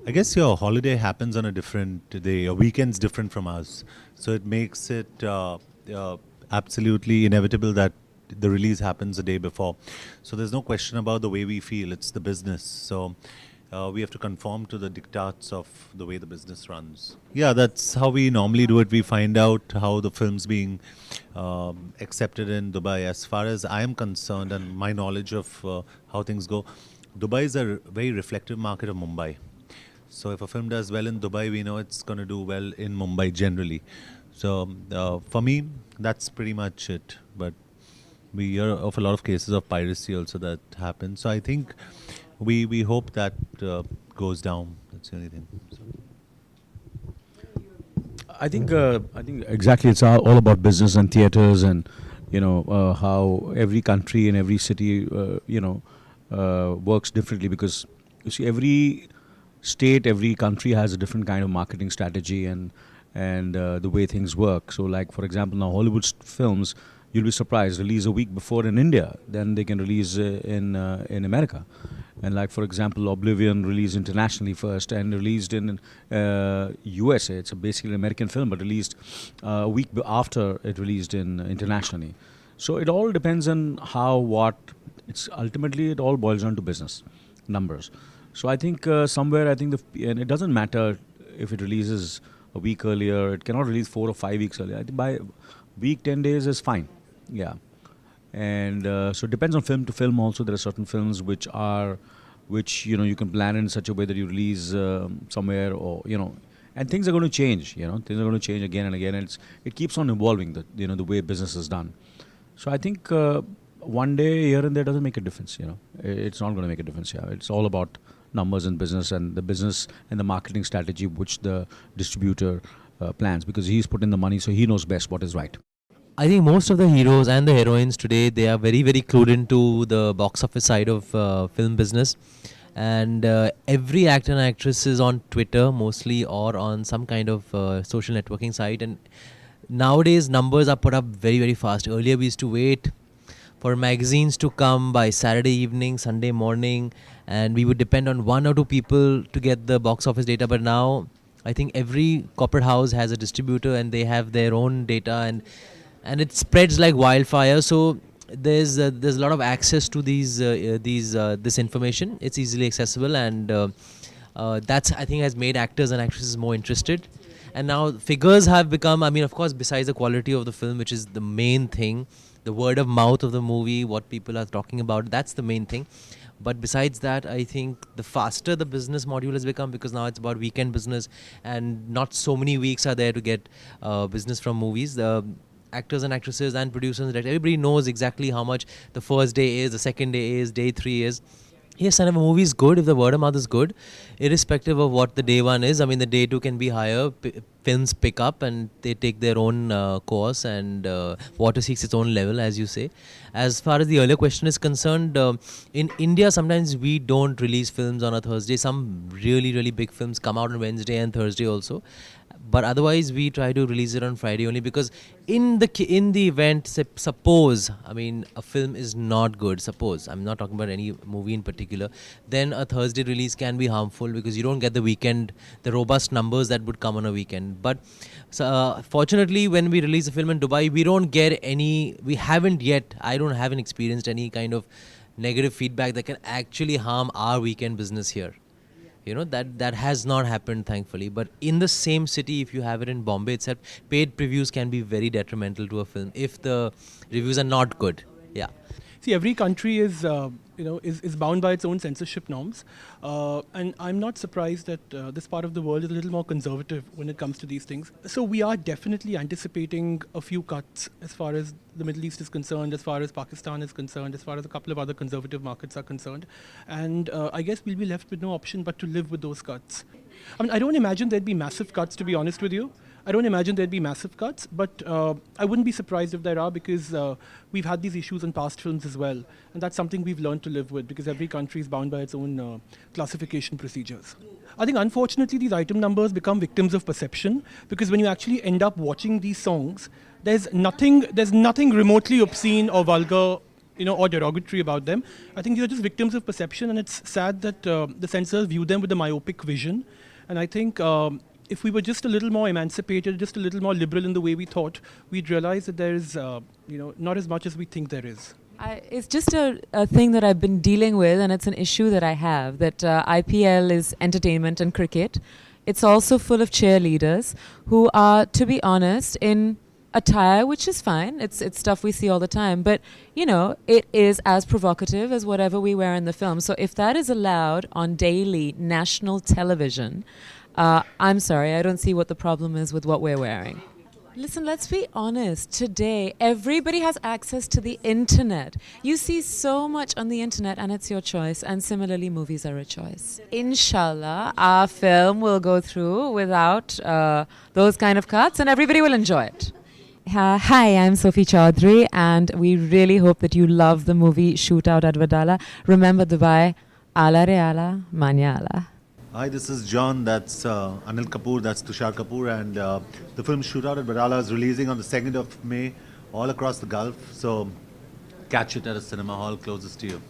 I guess your holiday happens on a different day. Your weekend's different from us, so it makes it absolutely inevitable that the release happens the day before. So there's no question about the way we feel. It's the business. So we have to conform to the diktats of the way the business runs. Yeah, that's how we normally do it. We find out how the film's being accepted in Dubai. As far as I am concerned, and my knowledge of how things go, Dubai is a very reflective market of Mumbai. So if a film does well in Dubai, we know it's going to do well in Mumbai generally. So for me, that's pretty much it. But we hear of a lot of cases of piracy also that happen. So I think we hope that goes down. That's the only thing. So. I think exactly it's all about business and theaters and how every country and every city works differently, because you see every state, every country has a different kind of marketing strategy and the way things work. So, like for example, now Hollywood films, you'll be surprised, release a week before in India, then they can release in America. And like for example, Oblivion released internationally first and released in USA. It's basically an American film, but released a week after it released in internationally. So it all depends on how what. It's ultimately it all boils down to business numbers. So I think somewhere and it doesn't matter if it releases a week earlier. It cannot release 4 or 5 weeks earlier. I think by week 10 days is fine. Yeah, and so it depends on film to film. Also, there are certain films which you can plan in such a way that you release somewhere, or and things are going to change. Things are going to change again and again, and it keeps on evolving. The way business is done. So I think one day here and there doesn't make a difference. It's not going to make a difference. Yeah, it's all about numbers and business and the marketing strategy which the distributor plans, because he's put in the money, so he knows best what is right. I think most of the heroes and the heroines today, they are very, very clued into the box office side of film business. And every actor and actress is on Twitter mostly, or on some kind of social networking site. And nowadays, numbers are put up very, very fast. Earlier, we used to wait for magazines to come by Saturday evening, Sunday morning, and we would depend on one or two people to get the box office data. But now, I think every corporate house has a distributor, and they have their own data, and it spreads like wildfire. So there's a lot of access to this information. It's easily accessible, and that's, I think, has made actors and actresses more interested. And now figures have become, I mean, of course, besides the quality of the film, which is the main thing, the word of mouth of the movie, what people are talking about, that's the main thing. But besides that, I think the faster the business module has become, because now it's about weekend business and not so many weeks are there to get business from movies. The actors and actresses and producers, everybody knows exactly how much the first day is, the second day is, day 3 is. Yes, and if a movie is good, if the word of mouth is good, irrespective of what the day 1 is, I mean, the day 2 can be higher. Films pick up and they take their own course, and water seeks its own level, as you say. As far as the earlier question is concerned, in India, sometimes we don't release films on a Thursday. Some really, really big films come out on Wednesday and Thursday also. But otherwise, we try to release it on Friday only, because in the event, suppose, I mean, a film is not good, suppose, I'm not talking about any movie in particular, then a Thursday release can be harmful, because you don't get the weekend, the robust numbers that would come on a weekend. But fortunately, when we release a film in Dubai, I haven't experienced any kind of negative feedback that can actually harm our weekend business here. That has not happened, thankfully. But in the same city, if you have it in Bombay itself, paid previews can be very detrimental to a film if the reviews are not good. Yeah. See, every country is bound by its own censorship norms, and I'm not surprised that this part of the world is a little more conservative when it comes to these things. So we are definitely anticipating a few cuts as far as the Middle East is concerned, as far as Pakistan is concerned, as far as a couple of other conservative markets are concerned, and I guess we'll be left with no option but to live with those cuts. I mean, I don't imagine there'd be massive cuts, to be honest with you. I don't imagine there'd be massive cuts, but I wouldn't be surprised if there are, because we've had these issues in past films as well. And that's something we've learned to live with, because every country is bound by its own classification procedures. I think, unfortunately, these item numbers become victims of perception, because when you actually end up watching these songs, there's nothing remotely obscene or vulgar or derogatory about them. I think these are just victims of perception, and it's sad that the censors view them with a myopic vision. And I think if we were just a little more emancipated, just a little more liberal in the way we thought, we'd realize that there is, not as much as we think there is. It's just a thing that I've been dealing with, and it's an issue that I have, that IPL is entertainment and cricket. It's also full of cheerleaders who are, to be honest, in attire, which is fine. It's stuff we see all the time. But, it is as provocative as whatever we wear in the film. So if that is allowed on daily national television, I'm sorry, I don't see what the problem is with what we're wearing. Listen, let's be honest. Today, everybody has access to the internet. You see so much on the internet, and it's your choice. And similarly, movies are a choice. Inshallah, our film will go through without those kind of cuts, and everybody will enjoy it. Hi, I'm Sophie Chaudhary, and we really hope that you love the movie Shootout at Wadala. Remember Dubai, ala re ala, manya ala. Hi, this is John. That's Anil Kapoor. That's Tushar Kapoor. And the film Shootout at Wadala is releasing on the 2nd of May all across the Gulf. So catch it at a cinema hall closest to you.